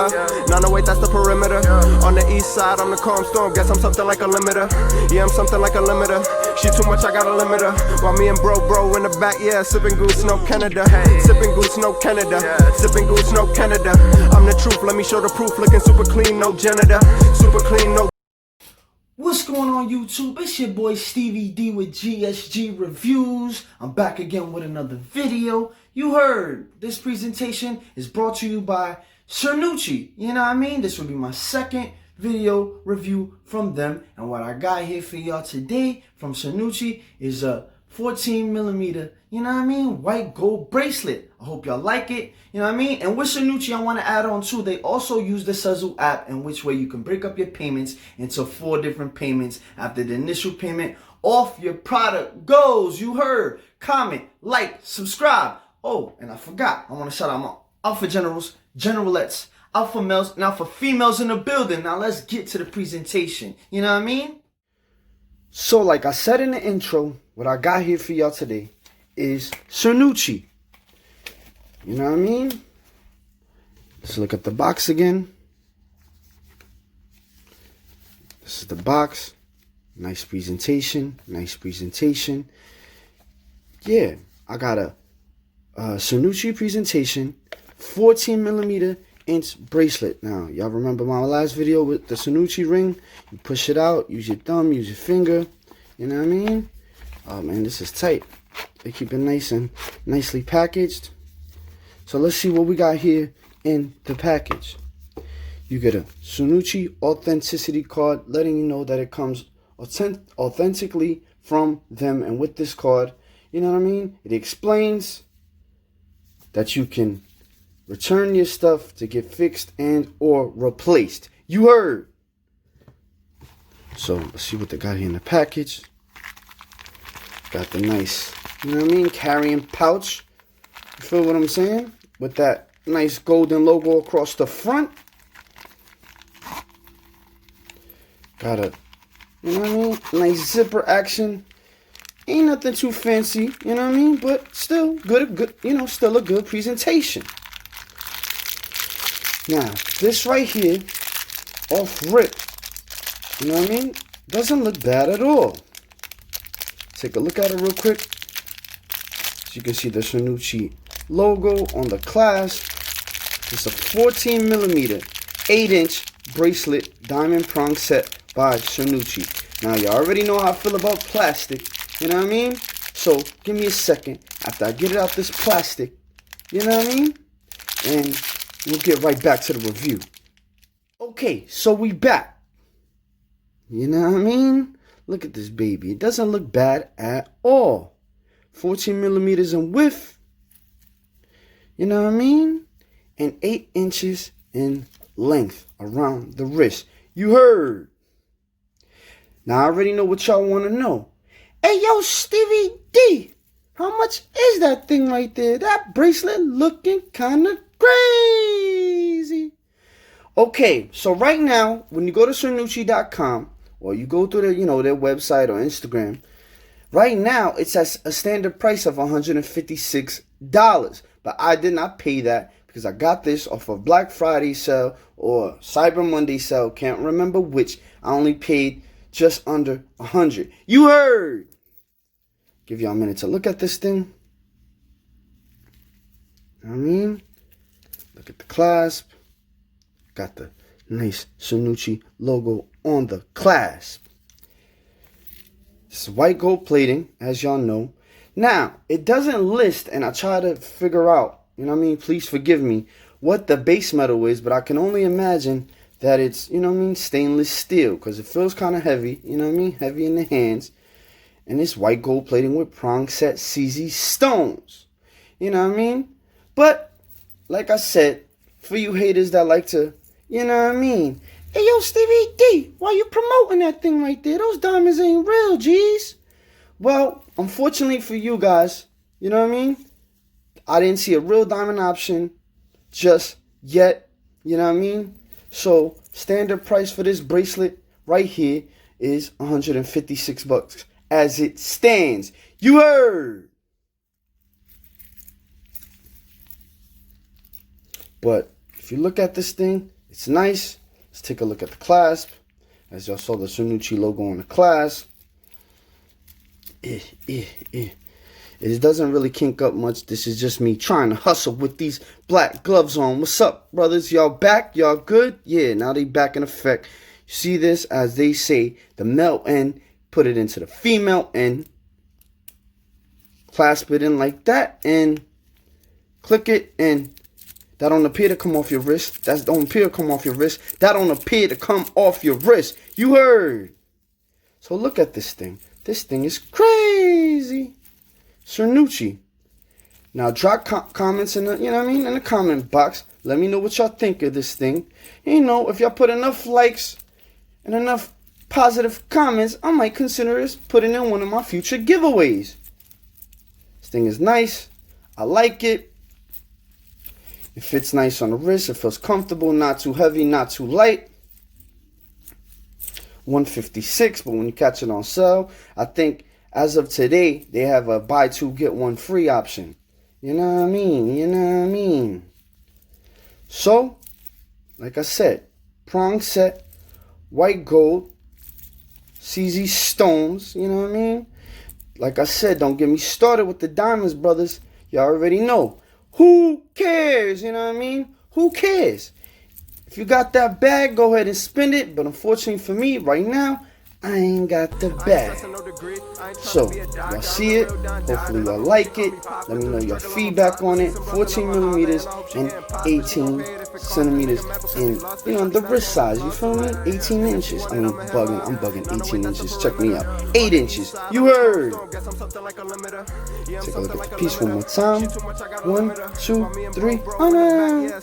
908, that's the perimeter. On the east side, I'm the calm storm. Guess I'm something like a limiter. Yeah, I'm something like a limiter. She too much, I got a limiter. While me and bro in the back, yeah, sipping goose, no Canada. Sipping goose, no Canada. Sipping goose, no Canada. I'm the truth, let me show the proof. Looking super clean, no janitor. Super clean, no. What's going on YouTube? It's your boy Stevie D with GSG Reviews. I'm back again with another video. You heard, this presentation is brought to you by Cernucci. You know what I mean? This will be my second video review from them. And what I got here for y'all today from Cernucci is a 14mm, you know what I mean, white gold bracelet. I hope y'all like it, you know what I mean? And with Cernucci, I want to add on too, they also use the Sezzle app, in which way you can break up your payments into 4 different payments. After the initial payment, off your product goes. You heard. Comment, like, subscribe. Oh, and I forgot, I want to shout out my alpha generals, generalettes, alpha males, and alpha females in the building. Now let's get to the presentation, you know what I mean? So like I said in the intro, what I got here for y'all today is Cernucci. You know what I mean? Let's look at the box again. This is the box. Nice presentation. Nice presentation. Yeah, I got a Cernucci presentation, 14mm inch bracelet. Now, y'all remember my last video with the Cernucci ring? You push it out, use your thumb, use your finger. You know what I mean? Oh man, this is tight. They keep it nice and nicely packaged. So let's see what we got here in the package. You get a Cernucci authenticity card letting you know that it comes authentically from them. And with this card, you know what I mean? It explains that you can return your stuff to get fixed and or replaced. You heard. So let's see what they got here in the package. Got the nice, you know what I mean, carrying pouch. You feel what I'm saying? With that nice golden logo across the front. Got a, you know what I mean, nice zipper action. Ain't nothing too fancy, you know what I mean, but still good, you know, still a good presentation. Now, this right here, off rip, you know what I mean, doesn't look bad at all. Take a look at it real quick. So you can see the Cernucci logo on the clasp. It's a 14mm, 8-inch bracelet diamond prong set by Cernucci. Now, you already know how I feel about plastic, you know what I mean? So, give me a second after I get it out this plastic, you know what I mean? And we'll get right back to the review. Okay, so we back. You know what I mean? Look at this baby. It doesn't look bad at all. 14mm in width. You know what I mean? And 8 inches in length around the wrist. You heard. Now I already know what y'all want to know. Hey, yo, Stevie D. How much is that thing right there? That bracelet looking kind of crazy. Okay, so right now, when you go to cernucci.com, or you go to their, you know, their website or Instagram, right now it's at a standard price of $156. But I did not pay that because I got this off of Black Friday sale or Cyber Monday sale. Can't remember which. I only paid just under $100. You heard. Give y'all a minute to look at this thing. You know what I mean? Look at the clasp. Got the nice Cernucci logo on the clasp. This is white gold plating, as y'all know. Now, it doesn't list, and I try to figure out, you know what I mean, please forgive me, what the base metal is, but I can only imagine that it's, you know what I mean, stainless steel, because it feels kind of heavy, you know what I mean, heavy in the hands. And it's white gold plating with prong set CZ stones. You know what I mean? But, like I said, for you haters that like to, you know what I mean? Hey, yo, Stevie D, why you promoting that thing right there? Those diamonds ain't real, G's. Well, unfortunately for you guys, you know what I mean? I didn't see a real diamond option just yet, you know what I mean? So, standard price for this bracelet right here is $156 as it stands. You heard. But if you look at this thing, it's nice. Let's take a look at the clasp. As y'all saw the cernucci logo on the clasp. It doesn't really kink up much. This is just me trying to hustle with these black gloves on. What's up, brothers? Y'all back? Y'all good? Yeah, now they back in effect. You see this? As they say, the male end, put it into the female end. Clasp it in like that and click it, and that don't appear to come off your wrist. That don't appear to come off your wrist. That don't appear to come off your wrist. You heard. So look at this thing. This thing is crazy. Cernucci. Now drop comments in the, you know what I mean, in the comment box. Let me know what y'all think of this thing. And, you know, if y'all put enough likes and enough positive comments, I might consider this putting in one of my future giveaways. This thing is nice. I like it. It fits nice on the wrist. It feels comfortable, not too heavy, not too light. $156, but when you catch it on sale, I think as of today, they have a buy two, get one free option. You know what I mean? You know what I mean? So, like I said, prong set, white gold, CZ stones, you know what I mean? Like I said, don't get me started with the diamonds, brothers. Y'all already know. Who cares? You know what I mean? Who cares? If you got that bag, go ahead and spend it. But unfortunately for me, right now, I ain't got the bag. So, y'all see it. Hopefully y'all like it. Let me know your feedback on it. 14 millimeters and 18 centimeters in, you know, the wrist size. You feel me? 18 inches. I mean, I'm bugging 18 inches. Check me out. 8 inches. You heard. Take a look at the piece one more time. 1, 2, 3. Oh no.